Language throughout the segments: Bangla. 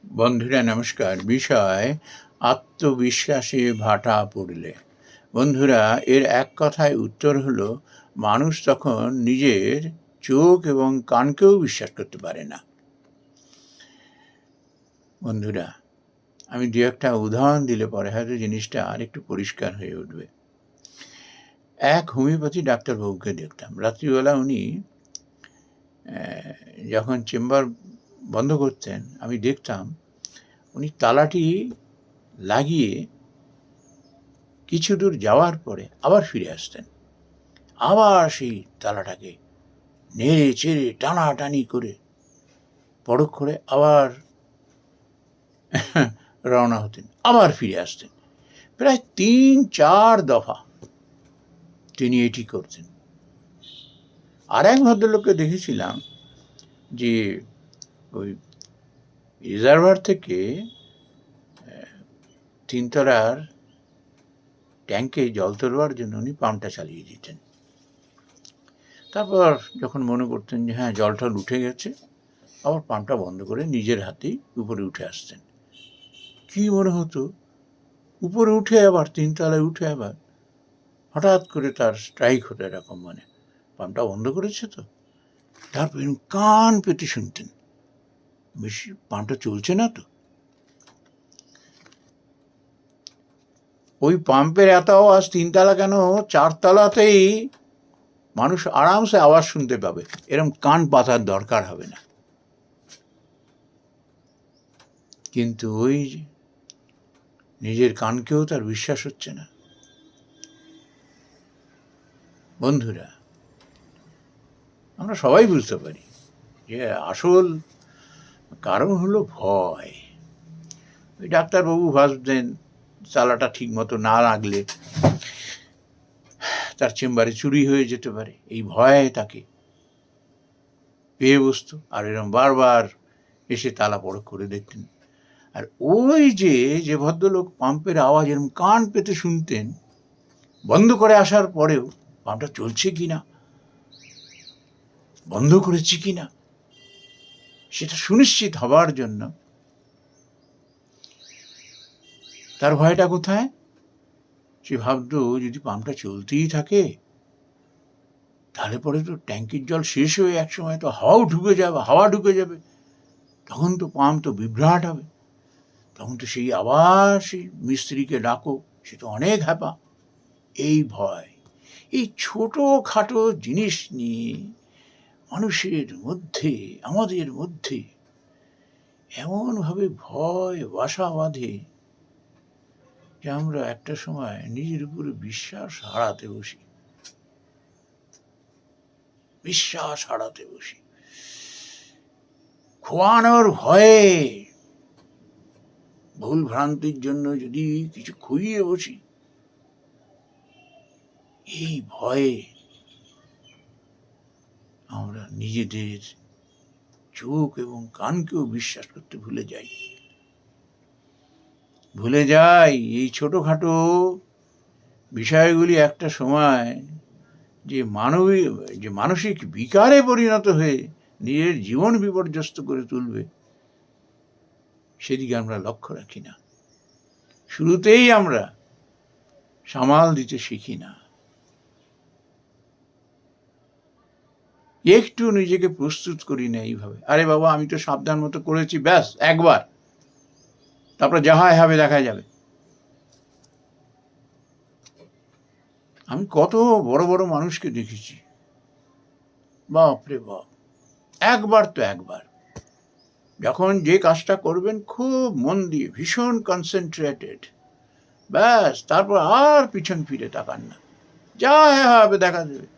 বন্ধুরা নমস্কার। বিষয় আত্মবিশ্বাসে ভাটা পড়লে। বন্ধুরা, এর এক কথায় উত্তর হলো, মানুষ তখন নিজের চোখ এবং কানকেও বিশ্বাস করতে পারে না। বন্ধুরা, আমি দু একটা উদাহরণ দিলে পরে হয়তো জিনিসটা আর একটু পরিষ্কার হয়ে উঠবে। এক হোমিওপ্যাথি ডাক্তারবাবুকে দেখতাম। রাত্রিবেলা উনি যখন চেম্বার বন্ধ করতেন, আমি দেখতাম উনি তালাটি লাগিয়ে কিছু দূর যাওয়ার পরে আবার ফিরে আসতেন। আবার সেই তালাটাকে নেড়ে চেড়ে টানাটানি করে পরখ করে আবার রওনা হতেন, আবার ফিরে আসতেন। প্রায় ৩-৪ দফা তিনি এটি করতেন। আর এক ভদ্রলোককে দেখেছিলাম যে ওই রিজার্ভার থেকে ৩ তলার ট্যাঙ্কে জল তোলবার জন্য উনি পাম্পটা চালিয়ে দিতেন। তারপর যখন মনে করতেন যে হ্যাঁ, জলটা উঠে গেছে, আবার পাম্পটা বন্ধ করে নিজের হাতেই উপরে উঠে আসতেন। কি মনে হতো, উপরে উঠে আবার ৩ তলায় উঠে আবার হঠাৎ করে তার স্ট্রাইক হতো এরকম, মানে পাম্পটা বন্ধ করেছে তো। তারপর কান পেতে শুনতেন, বেশি পাম্পটা চলছে না তো। ওই পাম্পের এত আওয়াজ ৩ তলা কেন, ৪ তলাতেই মানুষ আরামসে আওয়াজ শুনতে পাবে, এরকম কান পাতার দরকার হবে না। কিন্তু ওই নিজের কানকেও তার বিশ্বাস হচ্ছে না। বন্ধুরা, আমরা সবাই বুঝতে পারি যে আসল কারণ হলো ভয়। ওই ডাক্তারবাবু ভাবতেন তালাটা ঠিক মতো না লাগলে তার চেম্বারে চুরি হয়ে যেতে পারে, এই ভয়ে তাকে পেয়ে বসত, আর এরকম বারবার এসে তালা পরখ করে দেখতেন। আর ওই যে ভদ্রলোক পাম্পের আওয়াজ এরকম কান পেতে শুনতেন, বন্ধ করে আসার পরেও পাম্পটা চলছে কিনা, বন্ধ করেছি কিনা, সেটা সুনিশ্চিত হবার জন্য তার ভয়টা কোথায়? সে ভাবতো যদি পাম্পটা চলতেই থাকে তাহলে পরে তো ট্যাঙ্কির জল শেষ হয়ে একসময় তো হাওয়া ঢুকে যাবে, তখন তো পাম্প তো বিভ্রাট হবে, তখন তো সেই আবার সেই মিস্ত্রিকে ডাকো, সে তো অনেক হ্যাপা। এই ভয়, এই ছোটোখাটো জিনিস নিয়ে মানুষের মধ্যে, আমাদের মধ্যে এমনভাবে ভয় বাসা বাঁধে যে আমরা একটা সময় নিজের উপরে বিশ্বাস হারাতে বসি। খোয়ানোর ভয়ে, ভুল ভ্রান্তির জন্য যদি কিছু খুইয়ে বসি, এই ভয়ে আমরা নিজেদের চোখ এবং কানকেও বিশ্বাস করতে ভুলে যাই। এই ছোটোখাটো বিষয়গুলি একটা সময় যে মানসিক বিকারে পরিণত হয়ে নিজের জীবন বিপর্যস্ত করে তুলবে, সেদিকে আমরা লক্ষ্য রাখি না। শুরুতেই আমরা সামাল দিতে শিখি না। একটু নিজেকে প্রস্তুত করি না এইভাবে, আরে বাবা আমি তো সাবধান মতো করেছি, ব্যাস একবার, তারপর যা হয় হবে, দেখা যাবে। আমি কত বড় বড় মানুষকে দেখেছি, বাপরে বাপ, একবার তো একবার, যখন যে কাজটা করবেন খুব মন দিয়ে, ভীষণ কনসেন্ট্রেটেড, ব্যাস তারপর আর পিছন ফিরে তাকান না, যা হবে দেখা যাবে।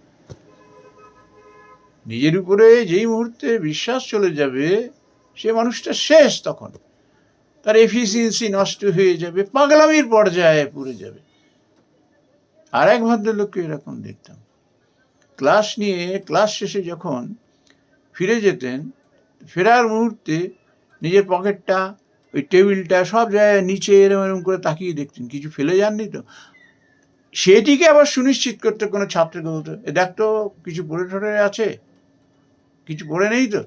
নিজের উপরে যেই মুহূর্তে বিশ্বাস চলে যাবে, সে মানুষটা শেষ, তখন তার এফিসিয়েন্সি নষ্ট হয়ে যাবে, পাগলামির পর্যায়ে পড়ে যাবে। আর এক ভদ্রলোককে এরকম দেখতাম, ক্লাস শেষে যখন ফিরে যেতেন, ফেরার মুহূর্তে নিজের পকেটটা, ওই টেবিলটা, সব জায়গায় নিচে এরম করে তাকিয়ে দেখতেন, কিছু ফেলে যাননি তো। সেটিকে আবার সুনিশ্চিত করতে কোনো ছাত্রকে বলতো, দেখ তো কিছু পড়ে ঠরে আছে, কিছু পড়ে নেই তো।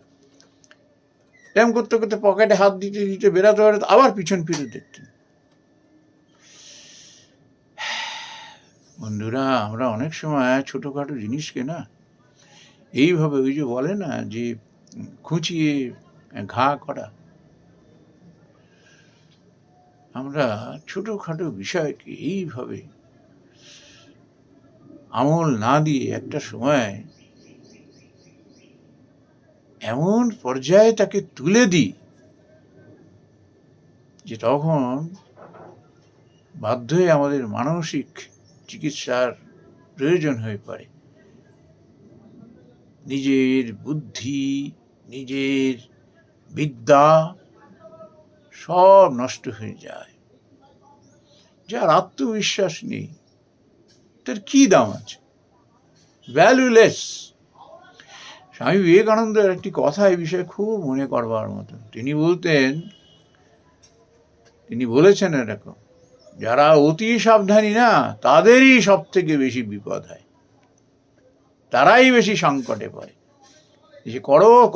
এরম করতে করতে পকেটে হাত দিতে দিতে বেরাতে বেরাতে আবার পিছন ফিরে দেখতেন। বন্ধুরা, আমরা অনেক সময় ছোটোখাটো জিনিসকে না এইভাবে, ওই যে বলে না যে খুঁচিয়ে ঘা করা, আমরা ছোটোখাটো বিষয়কে এইভাবে আমল না দিয়ে একটা সময় এমন পর্যায়ে তাকে তুলে দিই যে তখন বাধ্য হয়ে আমাদের মানসিক চিকিৎসার প্রয়োজন হয়ে পড়ে। নিজের বুদ্ধি, নিজের বিদ্যা সব নষ্ট হয়ে যায়। যার আত্মবিশ্বাস নেই তার কি দাম আছে? ভ্যালুলেস। স্বামী বিবেকানন্দের একটি কথা এই বিষয়ে খুব মনে করবার মতো। তিনি বলেছেন এরকম, যারা অতি সাবধানী না তাদেরই সব থেকে বেশি বিপদ হয়, তারাই বেশি সংকটে পড়ে। যে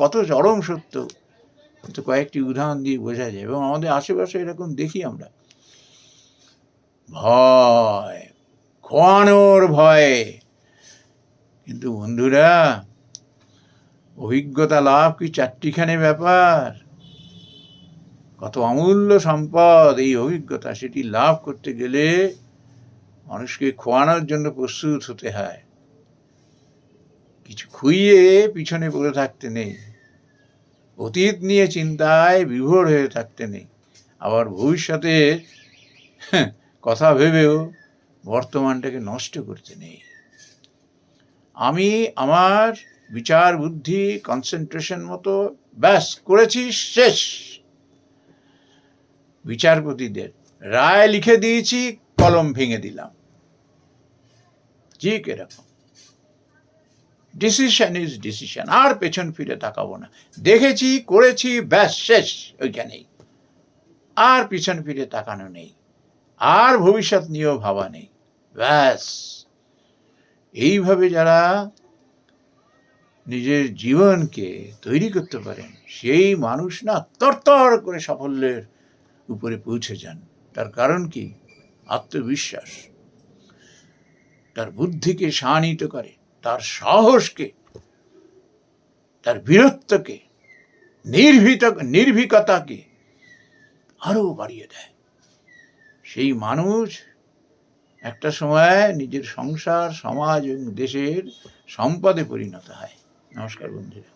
কত চরম সত্য, কিন্তু কয়েকটি উদাহরণ দিয়ে বোঝা যায়। এবং আমাদের আশেপাশে এরকম দেখি আমরা। ভয়, খোয়ানোর ভয়ে। কিন্তু বন্ধুরা, অভিজ্ঞতা লাভ কি চারটিখানে ব্যাপার? কত অমূল্য সম্পদ এই অভিজ্ঞতা। সেটি লাভ করতে গেলে মানুষকে খোয়ানোর জন্য প্রস্তুত হতে হয়। কিছু খুইয়ে পিছনে পড়ে থাকতে নেই, অতীত নিয়ে চিন্তায় বিভোর হয়ে থাকতে নেই, আবার ভবিষ্যতের কথা ভেবেও বর্তমানটাকে নষ্ট করতে নেই। আমি আমার বিচার বুদ্ধি কনসেন্ট্রেশন মতো ব্যাস করেছি, শেষ। বিচারপতিদের রায় লিখে দিয়েছি, কলম ভেঙে দিলাম, ঠিক এরকম। Decision is decision. আর পেছন ফিরে তাকাবো না। দেখেছি, করেছি, ব্যাস শেষ ওইখানেই। আর পিছন ফিরে তাকানো নেই, আর ভবিষ্যৎ নিয়েও ভাবা নেই, ব্যাস। এইভাবে যারা নিজের জীবনকে তৈরি করতে পারেন সেই মানুষ না তরতর করে সাফল্যের উপরে পৌঁছে যান। তার কারণ কি? আত্মবিশ্বাস তার বুদ্ধিকে শানিত করে, তার সাহসকে, তার বীরত্বকে, নির্ভীকতাকে আরো বাড়িয়ে দেয়। সেই মানুষ একটা সময় নিজের সংসার, সমাজ এবং দেশের সম্পদে পরিণত হয়। নমস্কার বন্ধুরা।